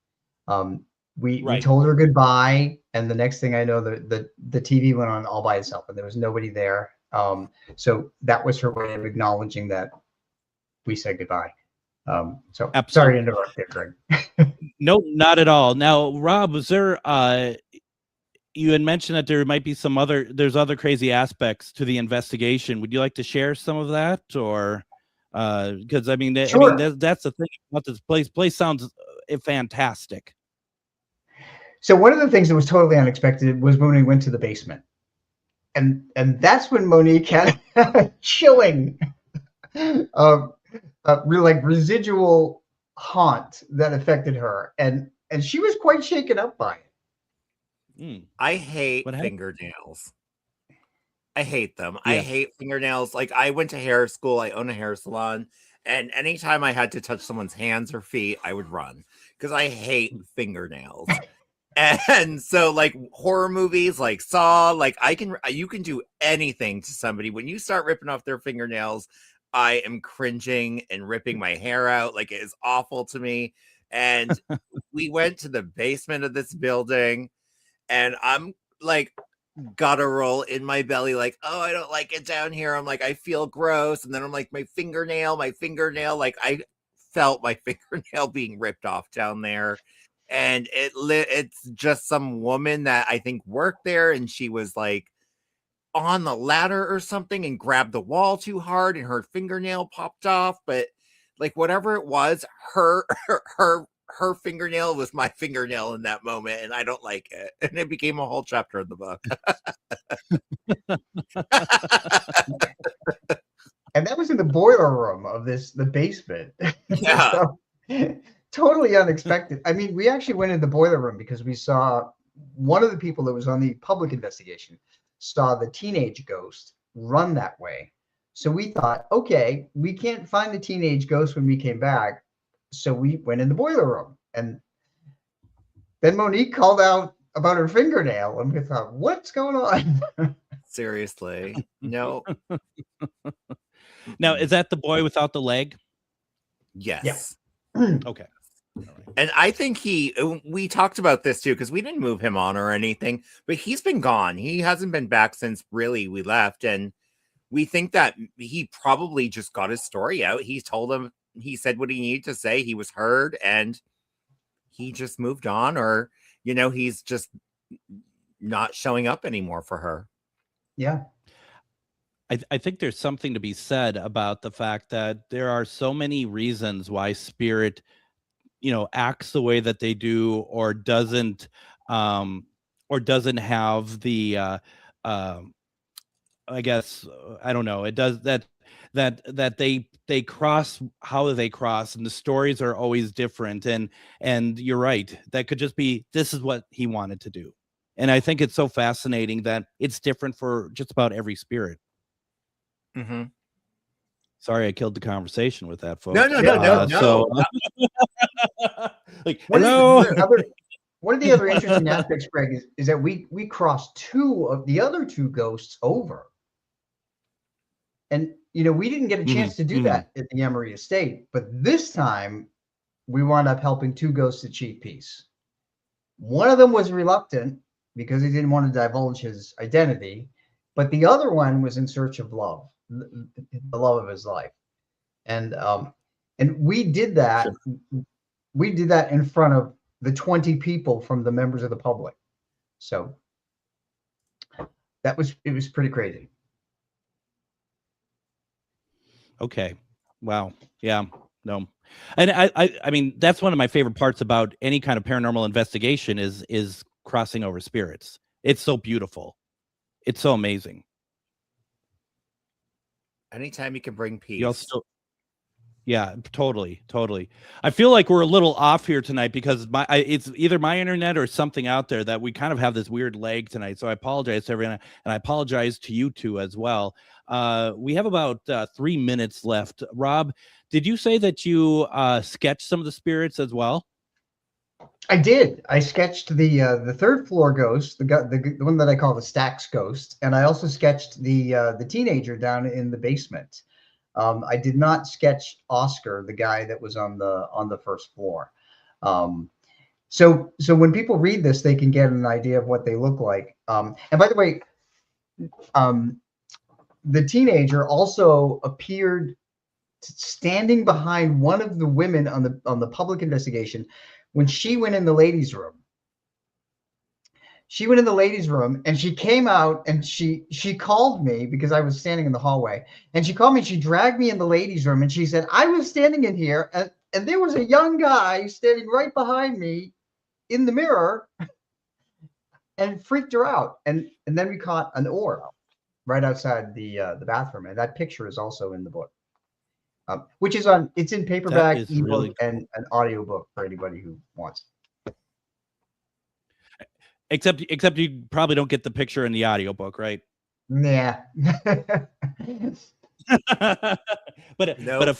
Speaker 8: We told her goodbye, and the next thing I know, the TV went on all by itself, and there was nobody there. So that was her way of acknowledging that we said goodbye. So
Speaker 1: Absolutely.
Speaker 8: Sorry to interrupt there, Greg.
Speaker 1: No, not at all. Now, Rob, was there you had mentioned that there might be there's other crazy aspects to the investigation. Would you like to share some of that, or because
Speaker 8: Sure.
Speaker 1: That's the thing about this place. Place sounds fantastic.
Speaker 8: So one of the things that was totally unexpected was when we went to the basement, and that's when Monique had a chilling, real like residual haunt that affected her, and she was quite shaken up by it.
Speaker 7: I hate
Speaker 1: What happened?
Speaker 7: fingernails. I hate them. I
Speaker 1: Yeah.
Speaker 7: hate fingernails. Like, I went to hair school. I own a hair salon. And anytime I had to touch someone's hands or feet, I would run because I hate fingernails. And so, like, horror movies like Saw, like, you can do anything to somebody. When you start ripping off their fingernails, I am cringing and ripping my hair out. Like, it is awful to me. And we went to the basement of this building, and I'm like, guttural in my belly, like, oh, I don't like it down here. I'm like, I feel gross. And then I'm like, my fingernail, like, I felt my fingernail being ripped off down there. And it's just some woman that I think worked there, and she was like on the ladder or something and grabbed the wall too hard, and her fingernail popped off. But like, whatever it was, her fingernail was my fingernail in that moment, and I don't like it. And it became a whole chapter of the book.
Speaker 8: And that was in the boiler room of the basement.
Speaker 7: Yeah.
Speaker 8: So, totally unexpected. I mean, we actually went in the boiler room because we saw one of the people that was on the public investigation saw the teenage ghost run that way. So we thought, okay, we can't find the teenage ghost when we came back. So we went in the boiler room, and then Monique called out about her fingernail, and we thought, what's going on?
Speaker 7: Seriously. No.
Speaker 1: Now, is that the boy without the leg?
Speaker 7: Yes.
Speaker 8: Yeah.
Speaker 1: Okay. All right.
Speaker 7: And I think we talked about this too, because we didn't move him on or anything, but he's been gone. He hasn't been back since really we left. And we think that he probably just got his story out. He said what he needed to say. He was heard, and he just moved on, or, he's just not showing up anymore for her.
Speaker 8: Yeah.
Speaker 1: I think there's something to be said about the fact that there are so many reasons why spirit, acts the way that they do, or doesn't have the, I guess, I don't know. It does that they cross how they cross, and the stories are always different. And you're right. That could just be, this is what he wanted to do. And I think it's so fascinating that it's different for just about every spirit.
Speaker 7: Mm-hmm.
Speaker 1: Sorry, I killed the conversation with that, folks.
Speaker 7: No.
Speaker 1: So, like,
Speaker 8: One
Speaker 1: hello.
Speaker 8: One of the other interesting aspects, Greg, is that we crossed two of the other two ghosts over. And, we didn't get a chance to do that at the Emery estate, but this time we wound up helping two ghosts achieve peace. One of them was reluctant because he didn't want to divulge his identity, but the other one was in search of love, the love of his life. And we did that. Sure. We did that in front of the 20 people from the members of the public. So it was pretty crazy.
Speaker 1: Okay. Wow. Yeah. No. And I mean, that's one of my favorite parts about any kind of paranormal investigation is crossing over spirits. It's so beautiful. It's so amazing.
Speaker 7: Anytime you can bring peace.
Speaker 1: Yeah, totally. I feel like we're a little off here tonight because it's either my internet or something out there that we kind of have this weird lag tonight. So I apologize to everyone, and I apologize to you two as well. We have about 3 minutes left. Rob, did you say that you sketched some of the spirits as well?
Speaker 8: I did. I sketched the third floor ghost, the one that I call the Stacks ghost, and I also sketched the teenager down in the basement. I did not sketch Oscar, the guy that was on the first floor. So when people read this, they can get an idea of what they look like. And by the way, the teenager also appeared standing behind one of the women on the public investigation when she went in the ladies' room. She went in the ladies' room and she came out and she called me because I was standing in the hallway, and she called me and she dragged me in the ladies' room and she said, I was standing in here and there was a young guy standing right behind me in the mirror, and freaked her out. And then we caught an orb right outside the bathroom. And that picture is also in the book. which is on. It's in paperback,
Speaker 1: is
Speaker 8: ebook,
Speaker 1: really cool.
Speaker 8: and an audiobook for anybody who wants.
Speaker 1: Except you probably don't get the picture in the audiobook, right?
Speaker 8: Yeah.
Speaker 1: but
Speaker 7: Nope.
Speaker 1: a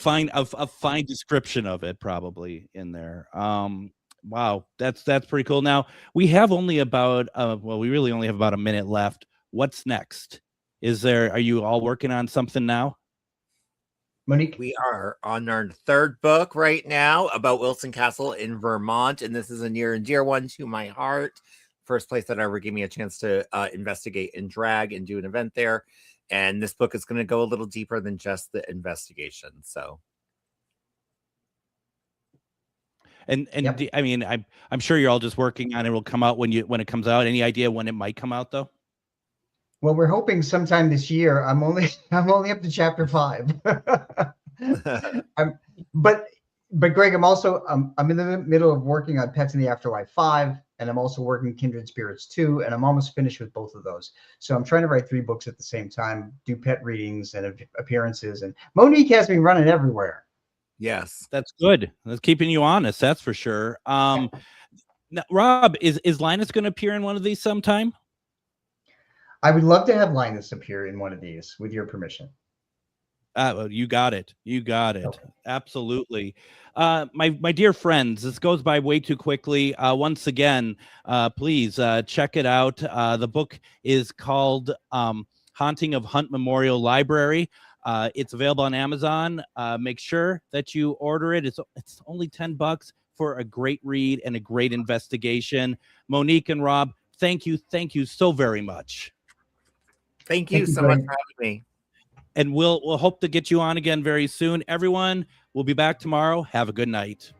Speaker 1: fine description of it probably in there. Wow, that's pretty cool. Now we have only about we really only have about a minute left. What's next? Are you all working on something now?
Speaker 8: Monique?
Speaker 7: We are on our third book right now about Wilson Castle in Vermont, and this is a near and dear one to my heart. First place that ever gave me a chance to investigate and drag and do an event there. And this book is going to go a little deeper than just the investigation. So,
Speaker 1: and
Speaker 8: Yep.
Speaker 1: I mean, I'm sure you're all just working on it. Will come out when it comes out. Any idea when it might come out though?
Speaker 8: Well, we're hoping sometime this year. I'm only up to chapter 5. But Greg, I'm also I'm in the middle of working on Pets in the Afterlife 5, and I'm also working Kindred Spirits 2, and I'm almost finished with both of those. So I'm trying to write 3 books at the same time, do pet readings and appearances, and Monique has me running everywhere.
Speaker 7: yes,
Speaker 1: That's good. That's keeping you honest. That's for sure. Now, Rob, is Linus going to appear in one of these sometime?
Speaker 8: I would love to have Linus appear in one of these, with your permission.
Speaker 1: You got it.
Speaker 8: Okay.
Speaker 1: Absolutely. My dear friends, this goes by way too quickly. Once again, please check it out. The book is called Haunting of Hunt Memorial Library. It's available on Amazon. Make sure that you order it. It's only $10 for a great read and a great investigation. Monique and Rob, thank you so very much.
Speaker 7: Thank you so much for having me.
Speaker 1: And we'll hope to get you on again very soon. Everyone, we'll be back tomorrow. Have a good night.